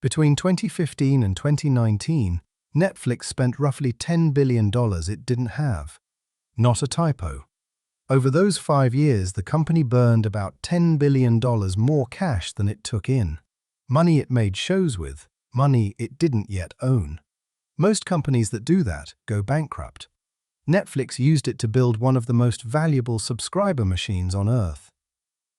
Between 2015 and 2019, Netflix spent roughly $10 billion it didn't have. Not a typo. Over those 5 years, the company burned about $10 billion more cash than it took in. Money it made shows with, money it didn't yet own. Most companies that do that go bankrupt. Netflix used it to build one of the most valuable subscriber machines on Earth.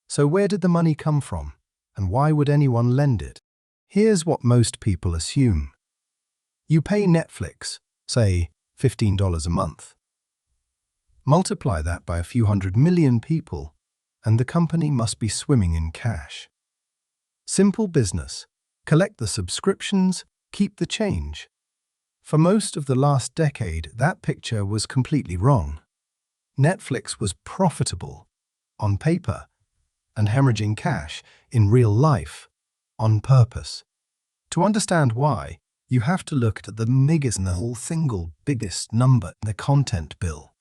So where did the money come from? And why would anyone lend it? Here's what most people assume. You pay Netflix, say, $15 a month. Multiply that by a few 100 million people, and the company must be swimming in cash. Simple business. Collect the subscriptions, keep the change. For most of the last decade, that picture was completely wrong. Netflix was profitable, on paper, and hemorrhaging cash, in real life, on purpose. To understand why, you have to look at the single biggest number in the content bill.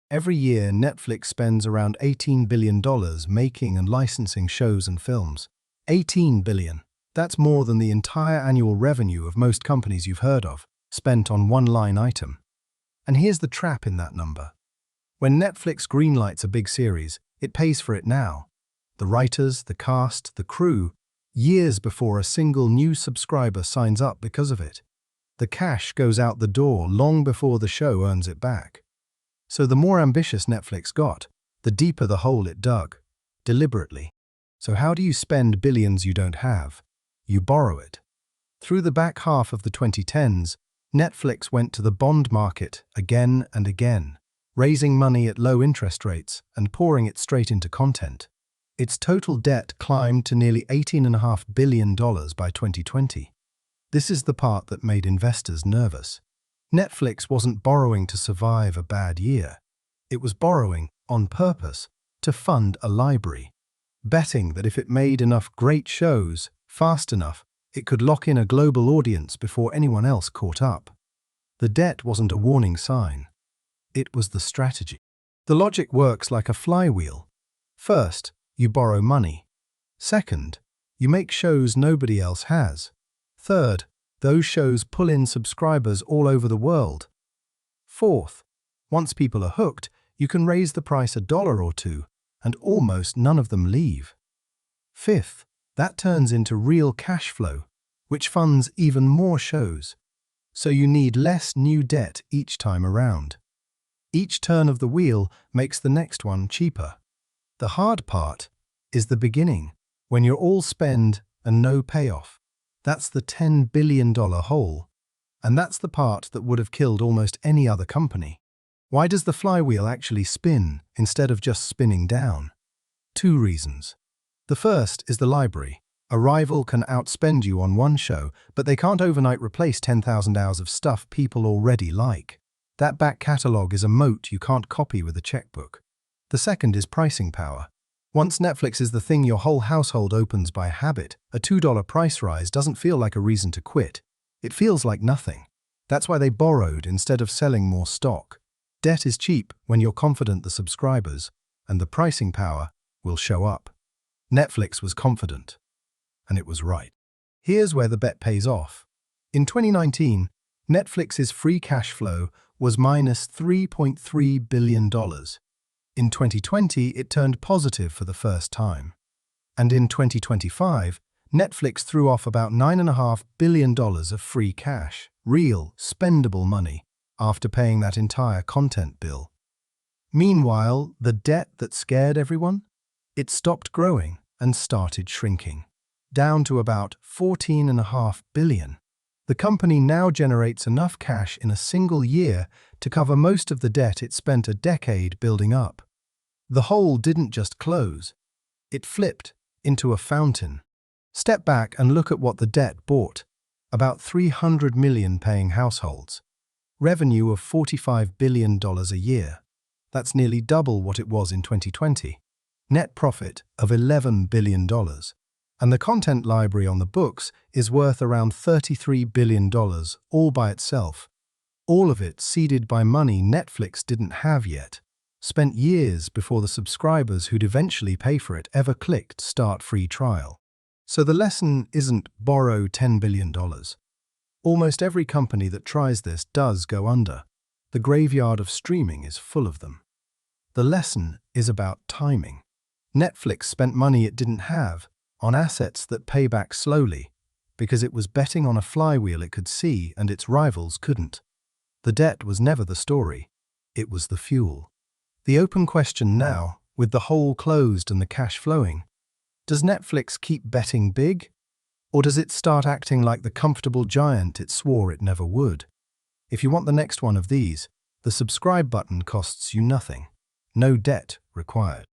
Every year, Netflix spends around $18 billion making and licensing shows and films. $18 billion. That's more than the entire annual revenue of most companies you've heard of, spent on one line item. And here's the trap in that number. When Netflix greenlights a big series, it pays for it now. The writers, the cast, the crew, years before a single new subscriber signs up because of it. The cash goes out the door long before the show earns it back. So the more ambitious Netflix got, the deeper the hole it dug, deliberately. So how do you spend billions you don't have? You borrow it. Through the back half of the 2010s, Netflix went to the bond market again and again, raising money at low interest rates and pouring it straight into content. Its total debt climbed to nearly $18.5 billion by 2020. This is the part that made investors nervous. Netflix wasn't borrowing to survive a bad year. It was borrowing, on purpose, to fund a library, betting that if it made enough great shows, fast enough, it could lock in a global audience before anyone else caught up. The debt wasn't a warning sign. It was the strategy. The logic works like a flywheel. First, you borrow money. Second, you make shows nobody else has. Third, those shows pull in subscribers all over the world. Fourth, once people are hooked, you can raise the price $1 or $2, and almost none of them leave. Fifth, that turns into real cash flow, which funds even more shows. So you need less new debt each time around. Each turn of the wheel makes the next one cheaper. The hard part is the beginning, when you're all spend and no payoff. That's the $10 billion hole. And that's the part that would have killed almost any other company. Why does the flywheel actually spin instead of just spinning down? 2 reasons. The first is the library. A rival can outspend you on one show, but they can't overnight replace 10,000 hours of stuff people already like. That back catalogue is a moat you can't copy with a checkbook. The second is pricing power. Once Netflix is the thing your whole household opens by habit, a $2 price rise doesn't feel like a reason to quit. It feels like nothing. That's why they borrowed instead of selling more stock. Debt is cheap when you're confident the subscribers and the pricing power will show up. Netflix was confident, and it was right. Here's where the bet pays off. In 2019, Netflix's free cash flow was minus $3.3 billion. In 2020, it turned positive for the first time. And in 2025, Netflix threw off about $9.5 billion of free cash, real, spendable money, after paying that entire content bill. Meanwhile, the debt that scared everyone? It stopped growing and started shrinking, down to about $14.5 billion. The company now generates enough cash in a single year to cover most of the debt it spent a decade building up. The hole didn't just close. It flipped into a fountain. Step back and look at what the debt bought. About 300 million paying households. Revenue of $45 billion a year. That's nearly double what it was in 2020. Net profit of $11 billion. And the content library on the books is worth around $33 billion all by itself. All of it seeded by money Netflix didn't have yet. Spent years before the subscribers who'd eventually pay for it ever clicked Start Free Trial. So the lesson isn't borrow $10 billion. Almost every company that tries this does go under. The graveyard of streaming is full of them. The lesson is about timing. Netflix spent money it didn't have on assets that pay back slowly because it was betting on a flywheel it could see and its rivals couldn't. The debt was never the story. It was the fuel. The open question now, with the hole closed and the cash flowing, does Netflix keep betting big? Or does it start acting like the comfortable giant it swore it never would? If you want the next one of these, the subscribe button costs you nothing. No debt required.